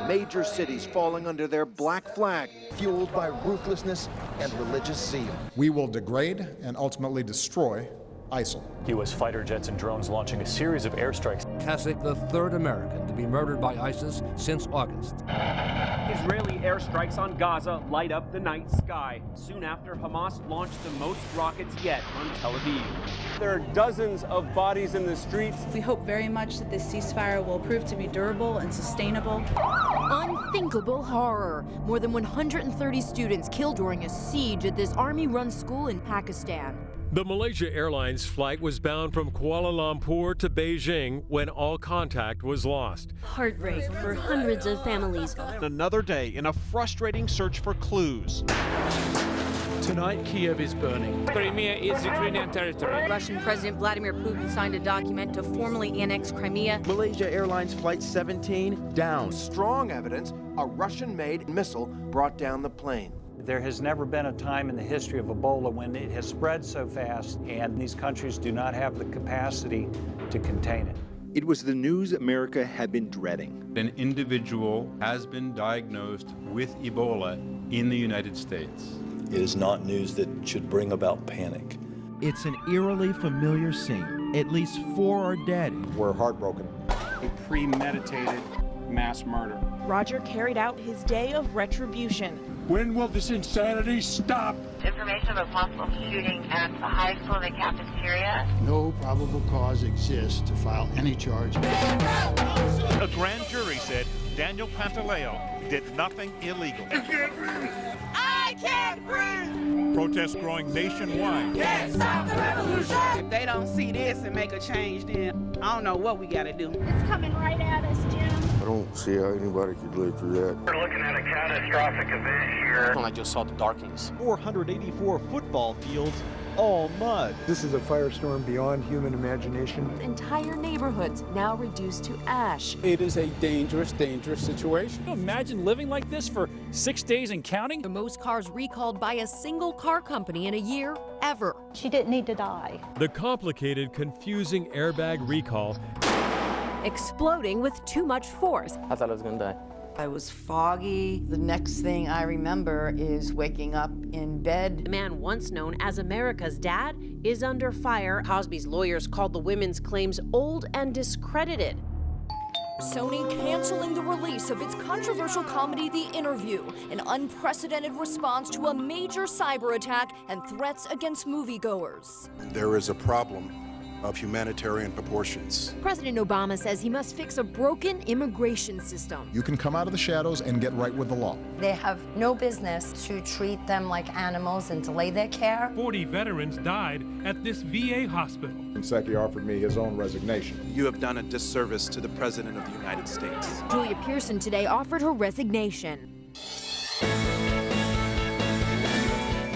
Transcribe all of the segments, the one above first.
Major cities falling under their black flag, fueled by ruthlessness and religious zeal. We will degrade and ultimately destroy ISIL. U.S. fighter jets and drones launching a series of airstrikes. Kasich, the third American to be murdered by ISIS since August. Israeli airstrikes on Gaza light up the night sky. Soon after, Hamas launched the most rockets yet on Tel Aviv. There are dozens of bodies in the streets. We hope very much that this ceasefire will prove to be durable and sustainable. Unthinkable horror. More than 130 students killed during a siege at this army-run school in Pakistan. The Malaysia Airlines flight was bound from Kuala Lumpur to Beijing when all contact was lost. Heartbreak for hundreds of families. Another day in a frustrating search for clues. Tonight, Kiev is burning. Crimea is Ukrainian territory. Russian President Vladimir Putin signed a document to formally annex Crimea. Malaysia Airlines Flight 17 down. Strong evidence a Russian-made missile brought down the plane. There has never been a time in the history of Ebola when it has spread so fast, and these countries do not have the capacity to contain it. It was the news America had been dreading. An individual has been diagnosed with Ebola in the United States. It is not news that should bring about panic. It's an eerily familiar scene. At least 4 are dead. We're heartbroken. A premeditated mass murder. Roger carried out his day of retribution. When will this insanity stop? Information of a possible shooting at the high school in the cafeteria. No probable cause exists to file any charge. A grand jury said Daniel Pantaleo did nothing illegal. I can't breathe! Protests growing nationwide. Can't stop the revolution! If they don't see this and make a change, then I don't know what we gotta do. It's coming right at us, Jim. I don't see how anybody could live through that. We're looking at a catastrophic event here. I just saw the darkness. 484 football fields, all mud. This is a firestorm beyond human imagination. Entire neighborhoods now reduced to ash. It is a dangerous, dangerous situation. Imagine living like this for 6 days and counting. The most cars recalled by a single car company in a year ever. She didn't need to die. The complicated, confusing airbag recall Exploding with too much force. I thought I was gonna die. I was foggy. The next thing I remember is waking up in bed. The man once known as America's dad is under fire. Cosby's lawyers called the women's claims old and discredited. Sony canceling the release of its controversial comedy, The Interview, an unprecedented response to a major cyber attack and threats against moviegoers. There is a problem of humanitarian proportions. President Obama says he must fix a broken immigration system. You can come out of the shadows and get right with the law. They have no business to treat them like animals and delay their care. 40 veterans died at this VA hospital. Psaki offered me his own resignation. You have done a disservice to the President of the United States. Julia Pearson today offered her resignation.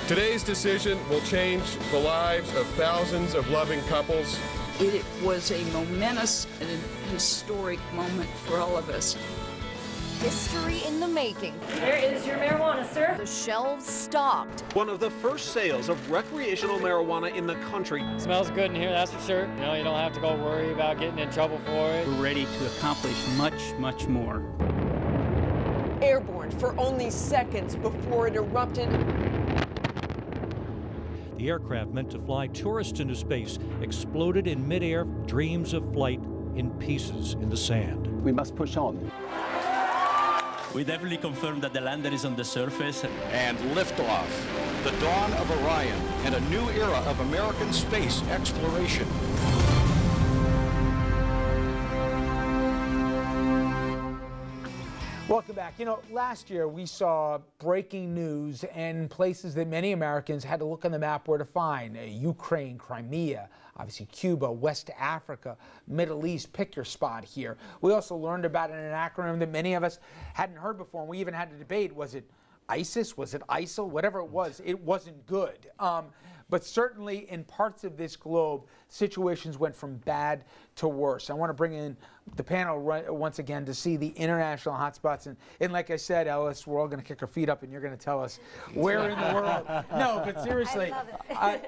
Today's decision will change the lives of thousands of loving couples. It was a momentous and historic moment for all of us. History in the making. Here is your marijuana, sir. The shelves stocked. One of the first sales of recreational marijuana in the country. Smells good in here, that's for sure. You know, you don't have to go worry about getting in trouble for it. We're ready to accomplish much, much more. Airborne for only seconds before it erupted. The aircraft meant to fly tourists into space exploded in midair, dreams of flight in pieces in the sand. We must push on. We definitely confirmed that the lander is on the surface. And liftoff, the dawn of Orion, and a new era of American space exploration. Welcome back. You know, last year we saw breaking news and places that many Americans had to look on the map where to find. Ukraine, Crimea, obviously Cuba, West Africa, Middle East, pick your spot here. We also learned about an acronym that many of us hadn't heard before, and we even had to debate, was it ISIS, was it ISIL, whatever it wasn't good. But certainly in parts of this globe, situations went from bad to worse. I want to bring in the panel once again to see the international hotspots. And like I said, Ellis, we're all going to kick our feet up and you're going to tell us where in the world. No, but seriously,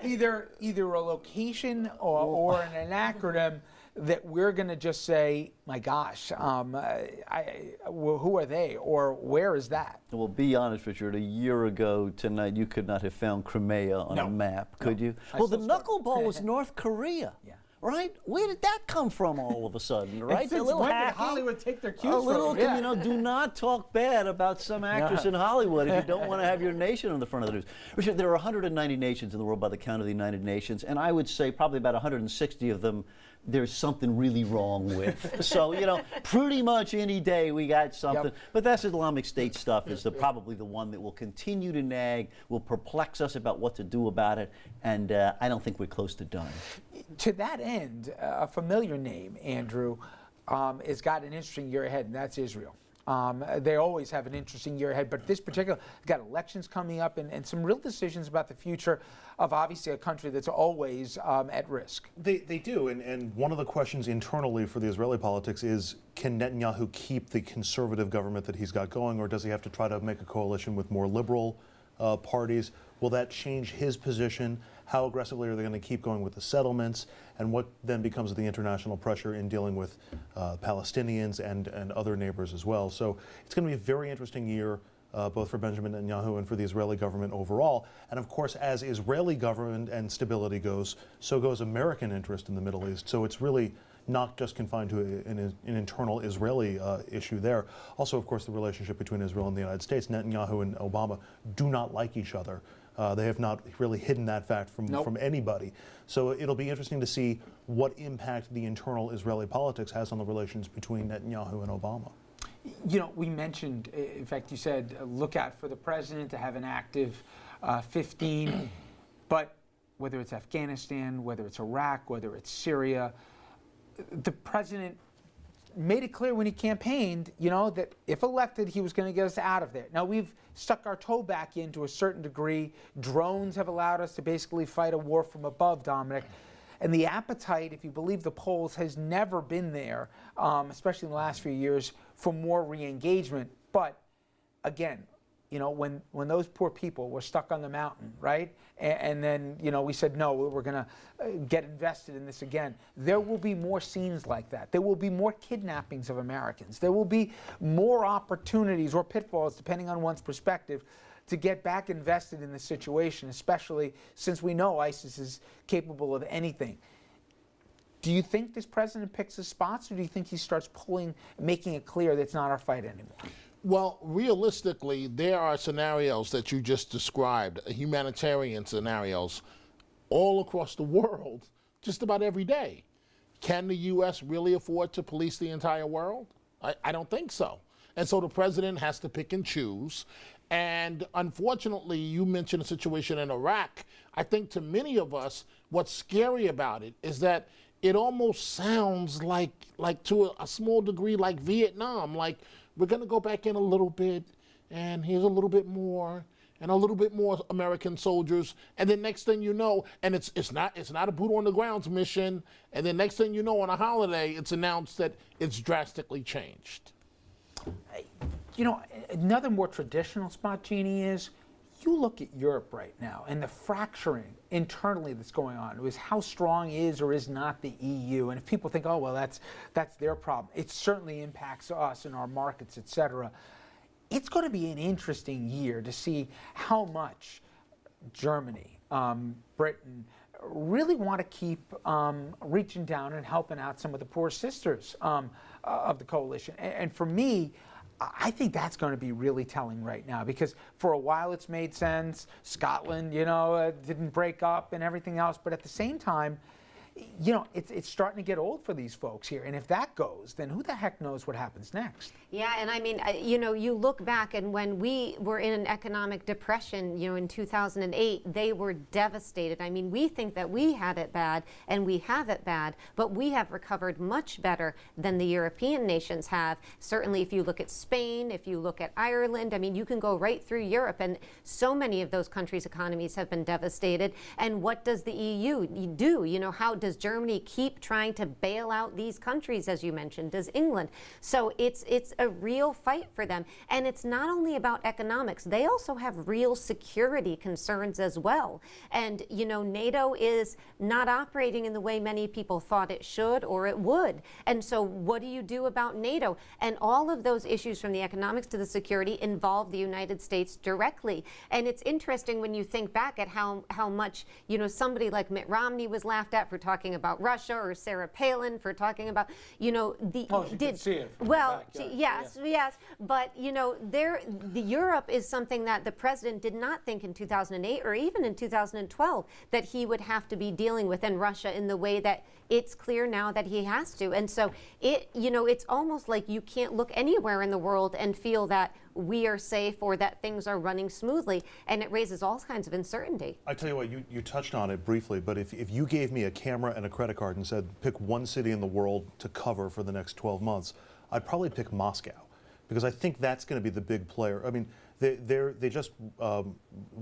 either a location or an acronym that we're going to just say, my gosh, well, who are they, or where is that? Well, be honest, Richard, a year ago tonight, you could not have found Crimea on a map, could you? Well, the knuckleball was North Korea. Yeah. Right? Where did that come from all of a sudden, right? A little hacking. Hollywood take their cues from. You know, do not talk bad about some actress in Hollywood if you don't want to have your nation on the front of the news. Richard, there are 190 nations in the world by the count of the United Nations, and I would say probably about 160 of them there's something really wrong with. So, you know, pretty much any day we got something. Yep. But that's Islamic State stuff is probably the one that will continue to nag, will perplex us about what to do about it, and I don't think we're close to done. To that end, a familiar name, Andrew, has got an interesting year ahead, and that's Israel. They always have an interesting year ahead, but this particular, got elections coming up and some real decisions about the future of obviously a country that's always at risk. They do, and one of the questions internally for the Israeli politics is, can Netanyahu keep the conservative government that he's got going, or does he have to try to make a coalition with more liberal parties? Will that change his position? How aggressively are they going to keep going with the settlements? And what then becomes of the international pressure in dealing with Palestinians and other neighbors as well? So it's going to be a very interesting year, both for Benjamin Netanyahu and for the Israeli government overall. And of course, as Israeli government and stability goes, so goes American interest in the Middle East. So it's really not just confined to an internal Israeli issue there. Also, of course, the relationship between Israel and the United States. Netanyahu and Obama do not like each other. They have not really hidden that fact from anybody. So it'll be interesting to see what impact the internal Israeli politics has on the relations between Netanyahu and Obama. You know, we mentioned, in fact, you said, look out for the president to have an active 15. But whether it's Afghanistan, whether it's Iraq, whether it's Syria, the president made it clear when he campaigned, you know, that if elected, he was going to get us out of there. Now, we've stuck our toe back in to a certain degree. Drones have allowed us to basically fight a war from above, Dominic. And the appetite, if you believe the polls, has never been there, especially in the last few years, for more re-engagement. But, again, you know, when those poor people were stuck on the mountain, right? And then, you know, we said, no, we're going to get invested in this again. There will be more scenes like that. There will be more kidnappings of Americans. There will be more opportunities or pitfalls, depending on one's perspective, to get back invested in the situation, especially since we know ISIS is capable of anything. Do you think this president picks his spots, or do you think he starts making it clear that it's not our fight anymore? Well, realistically, there are scenarios that you just described, humanitarian scenarios, all across the world, just about every day. Can the U.S. really afford to police the entire world? I don't think so. And so the president has to pick and choose. And unfortunately, you mentioned a situation in Iraq. I think to many of us, what's scary about it is that it almost sounds like to a small degree like Vietnam, like, we're going to go back in a little bit, and here's a little bit more, and a little bit more American soldiers, and then next thing you know, and it's not a boot on the ground mission, and then next thing you know, on a holiday, it's announced that it's drastically changed. You know, another more traditional spot, Jeannie, is you look at Europe right now and the fracturing internally that's going on. It was how strong is or is not the EU. And if people think, oh, well, that's their problem, it certainly impacts us and our markets, et cetera. It's going to be an interesting year to see how much Germany, Britain, really want to keep reaching down and helping out some of the poor sisters of the coalition. And for me, I think that's going to be really telling right now, because for a while it's made sense. Scotland, you know, didn't break up and everything else. But at the same time, you know, it's starting to get old for these folks here. And if that goes, then who the heck knows what happens next? Yeah, and I mean, you know, you look back, and when we were in an economic depression, you know, in 2008, they were devastated. I mean, we think that we had it bad, and we have it bad, but we have recovered much better than the European nations have. Certainly, if you look at Spain, if you look at Ireland, I mean, you can go right through Europe, and so many of those countries' economies have been devastated. And what does the EU do? You know, how Does Germany keep trying to bail out these countries, as you mentioned? Does England? So it's a real fight for them. And it's not only about economics. They also have real security concerns as well. And, you know, NATO is not operating in the way many people thought it should or it would. And so what do you do about NATO? And all of those issues, from the economics to the security, involve the United States directly. And it's interesting when you think back at how much, you know, somebody like Mitt Romney was laughed at for talking about Russia, or Sarah Palin for talking about, you know, the yes, but you know, the Europe is something that the president did not think in 2008 or even in 2012 that he would have to be dealing with in Russia in the way that it's clear now that he has to. And so you know, it's almost like you can't look anywhere in the world and feel that we are safe or that things are running smoothly, and it raises all kinds of uncertainty. I tell you what, you touched on it briefly, but if you gave me a camera and a credit card and said pick one city in the world to cover for the next 12 months, I'd probably pick Moscow, because I think that's going to be the big player. I mean, they just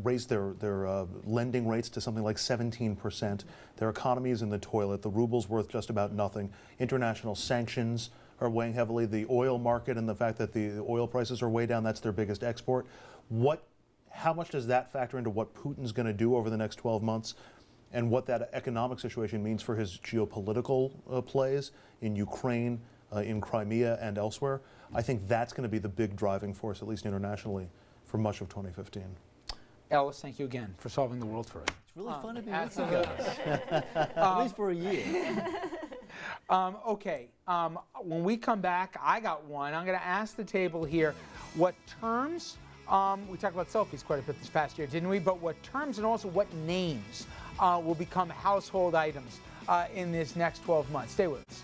raised their lending rates to something like 17%. Their economy is in the toilet. The ruble's worth just about nothing. International sanctions are weighing heavily. The oil market and the fact that the oil prices are way down, that's their biggest export. How much does that factor into what Putin's going to do over the next 12 months, and what that economic situation means for his geopolitical plays in Ukraine, in Crimea, and elsewhere? I think that's going to be the big driving force, at least internationally, for much of 2015. Ellis, thank you again for solving the world for us. It's really fun to be with you guys. At least for a year. Okay, when we come back, I got one. I'm going to ask the table here what terms, we talked about selfies quite a bit this past year, didn't we? But what terms and also what names will become household items in this next 12 months. Stay with us.